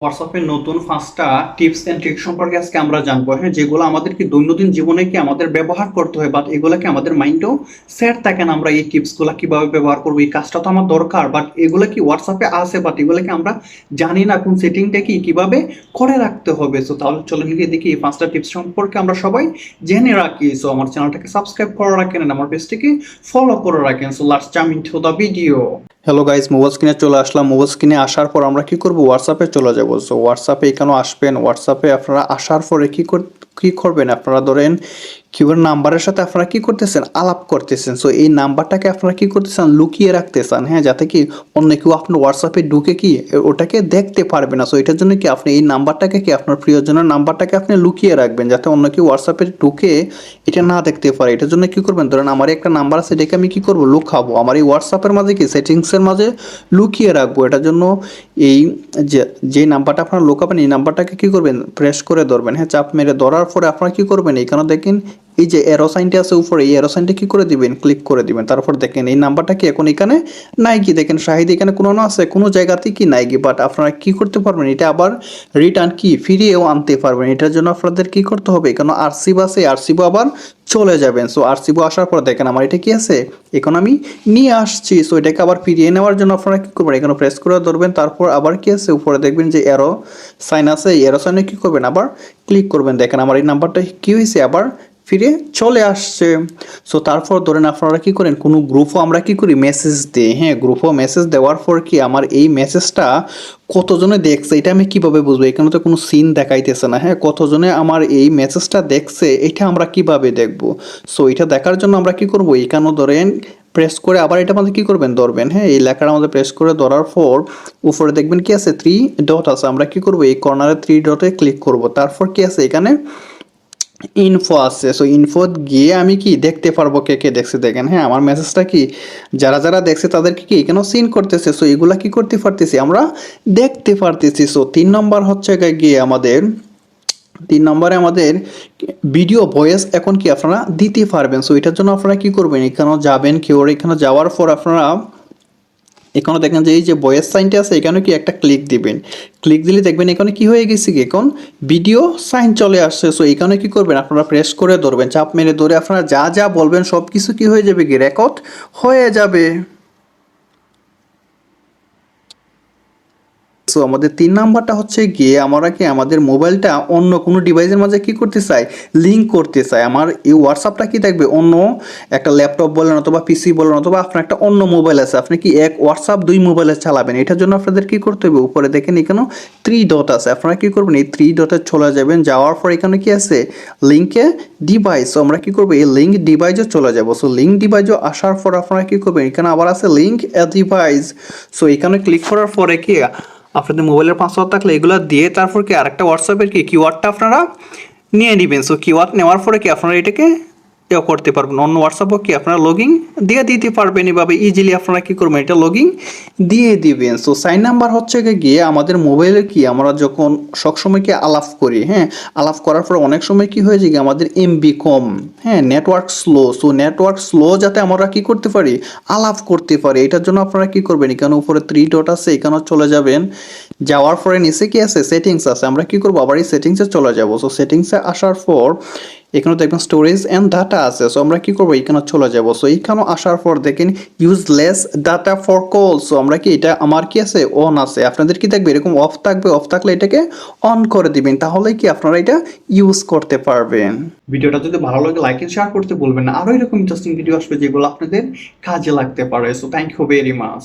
হোয়াটসঅ্যাপের নতুন 5টা টিপস এন্ড ট্রিক সম্পর্কে আজকে আমরা জানবো, হ্যাঁ, যেগুলো আমাদেরকে দৈনন্দিন জীবনে কি আমাদের ব্যবহার করতে হয়, বাট এগুলাকে আমাদের মাইন্ডও সেট থাকে না। আমরা এই টিপসগুলো কিভাবে ব্যবহার করবো, এই কাজটা তো আমার দরকার, বাট এগুলো কি হোয়াটসঅ্যাপে আছে, বাট এগুলোকে আমরা জানি না কোন সেটিংটা কি কিভাবে করে রাখতে হবে। সো তাহলে চলে গিয়ে দেখি এই 5টা টিপস সম্পর্কে আমরা সবাই জেনে রাখি। সো আমার চ্যানেলটাকে সাবস্ক্রাইব করে রাখেন, আমার পেজটিকে ফলো করে রাখেন। So let's jump into the video. Hello guys, mobile স্ক্রিনে চলে আসলাম। মোবাইল স্ক্রিনে আসার পর আমরা কি করব, হোয়াটসঅ্যাপে চলে যাব। সো হোয়াটসঅ্যাপে এখানে আসবেন। হোয়াটসঅ্যাপে আপনারা আসার পরে কি করবেন, আপনারা ধরেন কিউআর নাম্বারের সাথে আপনারা কি করতেছেন, আলাপ করতেছেন। সো এই নাম্বারটাকে আপনারা কি করতেছেন, লুকিয়ে রাখতেছেন, হ্যাঁ, যাতে কি অন্য কেউ আপনার হোয়াটসঅ্যাপে ঢুকে কি ওটাকে দেখতে পারবে না। সো এটার জন্য কি আপনি এই নাম্বারটাকে কি আপনার প্রিয়জনের নাম্বারটাকে আপনি লুকিয়ে রাখবেন, যাতে অন্য কেউ হোয়াটসঅ্যাপে ঢুকে এটা না দেখতে পারে। এটার জন্য কি করবেন, ধরেন আমার একটা নাম্বার আছে, এটাকে আমি কি করব, লুকাবো আমার এই হোয়াটসঅ্যাপের মাঝে কি সেটিংসের মাঝে লুকিয়ে রাখবো। এটার জন্য এই যে নাম্বারটা আপনারা লুকাবেন, এই নাম্বারটাকে কি করবেন, প্রেস করে ধরবেন, হ্যাঁ, চাপ মেরে ধরার পরে আপনারা কি করবেন, এখানে দেখেন এই যে এরো সাইনটা আছে উপরে, এই এরো সাইনটা কি করে দিবেন, ক্লিক করে দিবেন। তারপর দেখেন এই নাম্বারটা কি এখন এখানে নাই কি, দেখেন শাহিদ এখানে কোনো না আছে, কোনো জায়গাতে কি নাই কি, বাট আপনারা কি করতে পারবেন, এটা আবার রিটার্ন কি ফিরিয়েও আনতে পারবেন। এটার জন্য আপনাদের কি করতে হবে, এখানে আরসিব আছে, আরসিব আবার চলে যাবেন। সো আরসিব আসার পর দেখেন আমার এটা কি আছে, এখন আমি নিয়ে আসছি। সো এটাকে আবার ফিরিয়ে নেওয়ার জন্য আপনারা কি করবেন, এখানে প্রেস করে ধরবেন। তারপর আবার কি আছে উপরে দেখবেন যে এরো সাইন আছে, এই এরো সাইনে কি করবেন, আবার ক্লিক করবেন। দেখেন আমার এই নাম্বারটা কি হয়েছে, আবার ফিরে চলে আসছে। সো তারপর ধরেন আপনারা কি করেন, কোনো গ্রুপও আমরা কি করি, মেসেজ দিই, হ্যাঁ, গ্রুপও মেসেজ দেওয়ার পর কি আমার এই মেসেজটা কতজনে দেখছে এটা আমি কিভাবে বুঝবো, এখানে তো কোনো সিন দেখাইতেছে না, হ্যাঁ, কতজনে আমার এই মেসেজটা দেখছে এটা আমরা কিভাবে দেখবো। সো এটা দেখার জন্য আমরা কি করব, এখানেও ধরেন প্রেস করে আবার এটা আমাদের কি করবেন, ধরবেন, হ্যাঁ, এই লেখাটা আমাদের প্রেস করে ধরার পর উপরে দেখবেন কি আছে, 3 ডট আছে, আমরা কি করব, এই কর্নারে 3 ডটে ক্লিক করব। তারপর কি আছে এখানে ইনফো আছে। সো ইনফো গিয়ে আমি কি দেখতে পারবো কে কে দেখছে। দেখেন, হ্যাঁ, আমার মেসেজটা কি যারা যারা দেখছে তাদেরকে কি এখানেও সিন করতেছে। সো এগুলা কি করতে পারতেছি, আমরা দেখতে পারতেছি। সো 3 নম্বর হচ্ছে গিয়ে আমাদের 3 নম্বরে আমাদের ভিডিও ভয়েস এখন কি আপনারা দিতে পারবেন। সো এটার জন্য আপনারা কি করবেন, এখানেও যাবেন, কেউ এখানে যাওয়ার পর আপনারা এখানে দেখেন যে এই যে ভয়েস সাইনটা আছে, এখানে কি একটা ক্লিক দিবেন। ক্লিক দিলে দেখবেন এখানে কি হয়ে গেছে, কি এখন ভিডিও সাইন চলে আসছে। সো এখানে কি করবেন, আপনারা প্রেস করে ধরবেন, চাপ মেরে ধরে আপনারা যা যা বলবেন সব কিছু কি হয়ে যাবে, কি রেকর্ড হয়ে যাবে। সো আমাদের 3 নাম্বারটা হচ্ছে গিয়ে আমরা কি আমাদের মোবাইলটা অন্য কোনো ডিভাইসের মাঝে কি করতে চাই, লিঙ্ক করতে চাই। আমার এই হোয়াটসঅ্যাপটা কি থাকবে, অন্য একটা ল্যাপটপ বলেন অথবা পিসি বলেন অথবা আপনার একটা অন্য মোবাইল আছে, আপনি কি এক হোয়াটসঅ্যাপ 2 মোবাইলে চালাবেন। এটার জন্য আপনাদের কি করতে হবে, উপরে দেখেন এখানে 3 ডট আছে, আপনারা কি করবেন, এই 3 ডটে চলে যাবেন। যাওয়ার পর এখানে কি আছে, লিঙ্কে ডিভাইস। সো আমরা কি করবো, এই লিঙ্ক ডিভাইসে চলে যাব। সো লিঙ্ক ডিভাইসে আসার পর আপনারা কি করবেন, এখানে আবার আছে লিঙ্ক এ ডিভাইস। সো এখানে ক্লিক করার পরে কি আপনাদের মোবাইলের পাসওয়ার্ড থাকলে এগুলো দিয়ে তারপর কি আরেকটা হোয়াটসঅ্যাপের কি কিওয়ার্ডটা আপনারা নিয়ে নেবেন। সো কিওয়ার্ড নেওয়ার পরে কি আপনারা এটাকে করতে পারবেন, অন্য হোয়াটসঅ্যাপও কি আপনারা লগইন দিয়ে দিতে পারবেন। এভাবে ইজিলি আপনারা কি করবেন, এটা লগইন দিয়ে দিবেন। সো সাইন নাম্বার হচ্ছে গিয়ে আমাদের মোবাইলের কি আমরা যখন সবসময় কি আলাপ করি, হ্যাঁ, আলাপ করার পর অনেক সময় কি হয়ে যায়, আমাদের এমবি কম, হ্যাঁ, network slow. So network slow যাতে আমরা কি করতে পারি, আলাপ করতে পারি। এটার জন্য আপনারা কি করবেন, এখানে উপরে 3 ডট আছে, এখানে চলে যাবেন। যাওয়ার পরে নিচে কি আছে, সেটিংস আছে, আমরা কি করবো, আবার এই সেটিংসে চলে যাব। সো সেটিংসে আসার পর এখানে দেখবেন স্টোরেজ অ্যান্ড ডাটা আছে। সো আমরা কি করবো, এখানে চলে যাব। সো এইখানে আসার পর দেখেন useless data for call. So আমরা কি এটা আমার কি আছে, অন আছে। আপনাদের কি থাকবে, এরকম অফ থাকবে, অফ থাকলে এটাকে অন করে দিবেন, তাহলে কি আপনারা এটা ইউজ করতে পারবেন। ভিডিওটা যদি ভালো লাগে লাইক এন্ড শেয়ার করতে বলবেন না, আরো এরকম ইন্টারেস্টিং ভিডিও আসবে যেগুলো আপনাদের কাজে লাগতে পারে। So thank you very much.